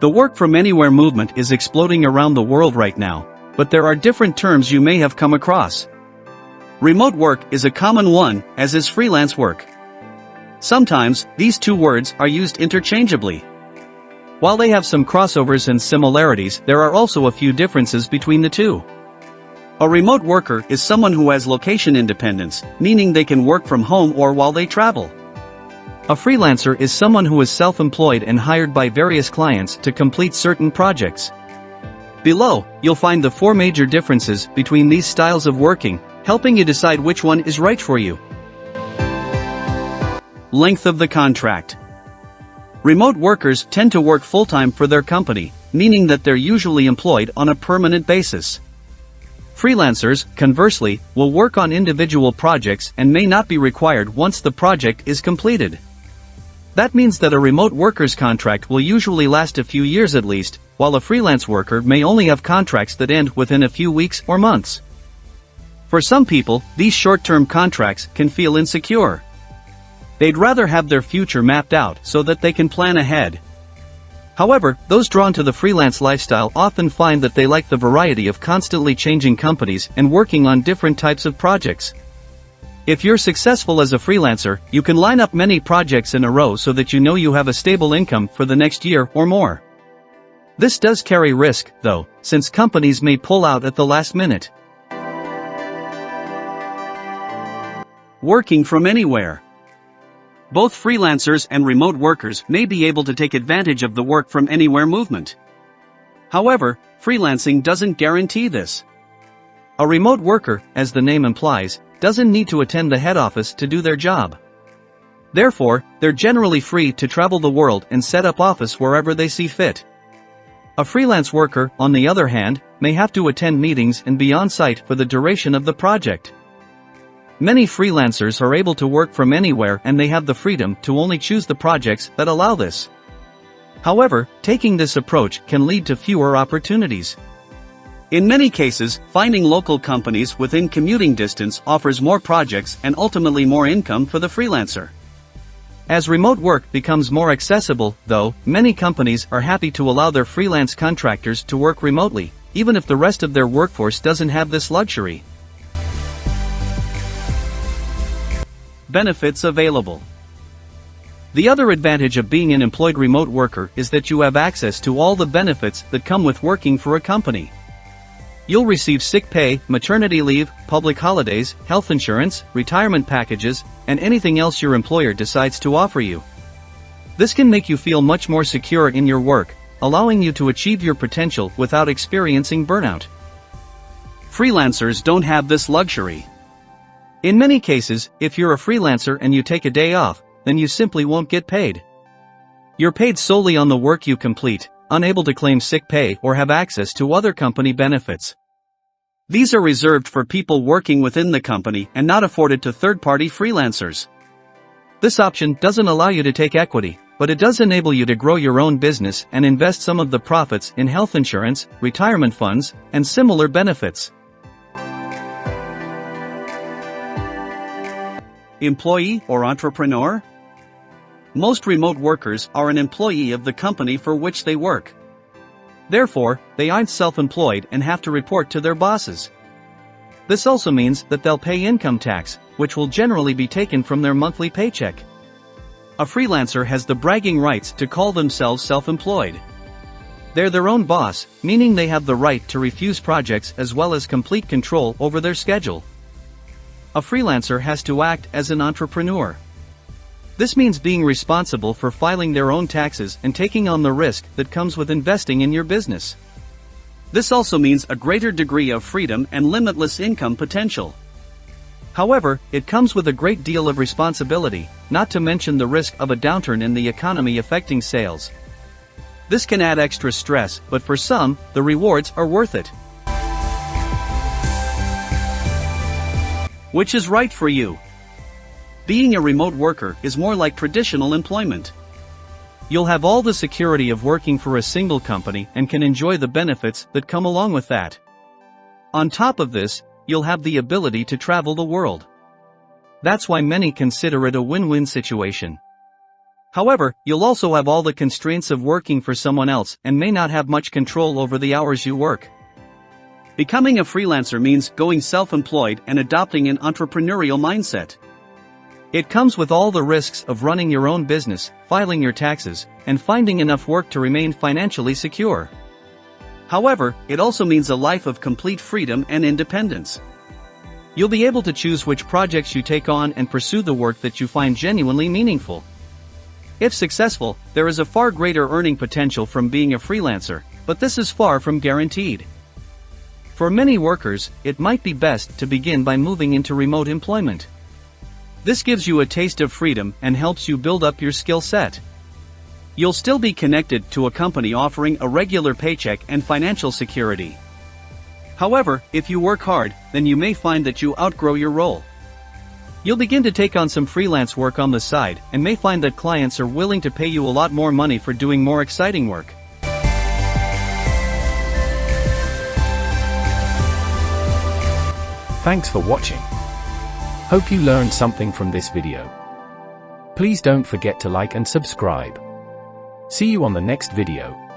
The work from anywhere movement is exploding around the world right now, but there are different terms you may have come across. Remote work is a common one, as is freelance work. Sometimes, these two words are used interchangeably. While they have some crossovers and similarities, there are also a few differences between the two. A remote worker is someone who has location independence, meaning they can work from home or while they travel. A freelancer is someone who is self-employed and hired by various clients to complete certain projects. Below, you'll find the 4 major differences between these styles of working, helping you decide which one is right for you. Length of the contract. Remote workers tend to work full-time for their company, meaning that they're usually employed on a permanent basis. Freelancers, conversely, will work on individual projects and may not be required once the project is completed. That means that a remote worker's contract will usually last a few years at least, while a freelance worker may only have contracts that end within a few weeks or months. For some people, these short-term contracts can feel insecure. They'd rather have their future mapped out so that they can plan ahead. However, those drawn to the freelance lifestyle often find that they like the variety of constantly changing companies and working on different types of projects. If you're successful as a freelancer, you can line up many projects in a row so that you know you have a stable income for the next year or more. This does carry risk, though, since companies may pull out at the last minute. Working from anywhere. Both freelancers and remote workers may be able to take advantage of the work from anywhere movement. However, freelancing doesn't guarantee this. A remote worker, as the name implies, doesn't need to attend the head office to do their job. Therefore, they're generally free to travel the world and set up office wherever they see fit. A freelance worker, on the other hand, may have to attend meetings and be on site for the duration of the project. Many freelancers are able to work from anywhere and they have the freedom to only choose the projects that allow this. However, taking this approach can lead to fewer opportunities. In many cases, finding local companies within commuting distance offers more projects and ultimately more income for the freelancer. As remote work becomes more accessible, though, many companies are happy to allow their freelance contractors to work remotely, even if the rest of their workforce doesn't have this luxury. Benefits available. The other advantage of being an employed remote worker is that you have access to all the benefits that come with working for a company. You'll receive sick pay, maternity leave, public holidays, health insurance, retirement packages, and anything else your employer decides to offer you. This can make you feel much more secure in your work, allowing you to achieve your potential without experiencing burnout. Freelancers don't have this luxury. In many cases, if you're a freelancer and you take a day off, then you simply won't get paid. You're paid solely on the work you complete, unable to claim sick pay or have access to other company benefits. These are reserved for people working within the company and not afforded to third-party freelancers. This option doesn't allow you to take equity, but it does enable you to grow your own business and invest some of the profits in health insurance, retirement funds, and similar benefits. Employee or entrepreneur? Most remote workers are an employee of the company for which they work. Therefore, they aren't self-employed and have to report to their bosses. This also means that they'll pay income tax, which will generally be taken from their monthly paycheck. A freelancer has the bragging rights to call themselves self-employed. They're their own boss, meaning they have the right to refuse projects as well as complete control over their schedule. A freelancer has to act as an entrepreneur. This means being responsible for filing their own taxes and taking on the risk that comes with investing in your business. This also means a greater degree of freedom and limitless income potential. However, it comes with a great deal of responsibility, not to mention the risk of a downturn in the economy affecting sales. This can add extra stress, but for some, the rewards are worth it. Which is right for you? Being a remote worker is more like traditional employment. You'll have all the security of working for a single company and can enjoy the benefits that come along with that. On top of this, you'll have the ability to travel the world. That's why many consider it a win-win situation. However, you'll also have all the constraints of working for someone else and may not have much control over the hours you work. Becoming a freelancer means going self-employed and adopting an entrepreneurial mindset. It comes with all the risks of running your own business, filing your taxes, and finding enough work to remain financially secure. However, it also means a life of complete freedom and independence. You'll be able to choose which projects you take on and pursue the work that you find genuinely meaningful. If successful, there is a far greater earning potential from being a freelancer, but this is far from guaranteed. For many workers, it might be best to begin by moving into remote employment. This gives you a taste of freedom and helps you build up your skill set. You'll still be connected to a company offering a regular paycheck and financial security. However, if you work hard, then you may find that you outgrow your role. You'll begin to take on some freelance work on the side and may find that clients are willing to pay you a lot more money for doing more exciting work. Thanks for watching. Hope you learned something from this video. Please don't forget to like and subscribe. See you on the next video.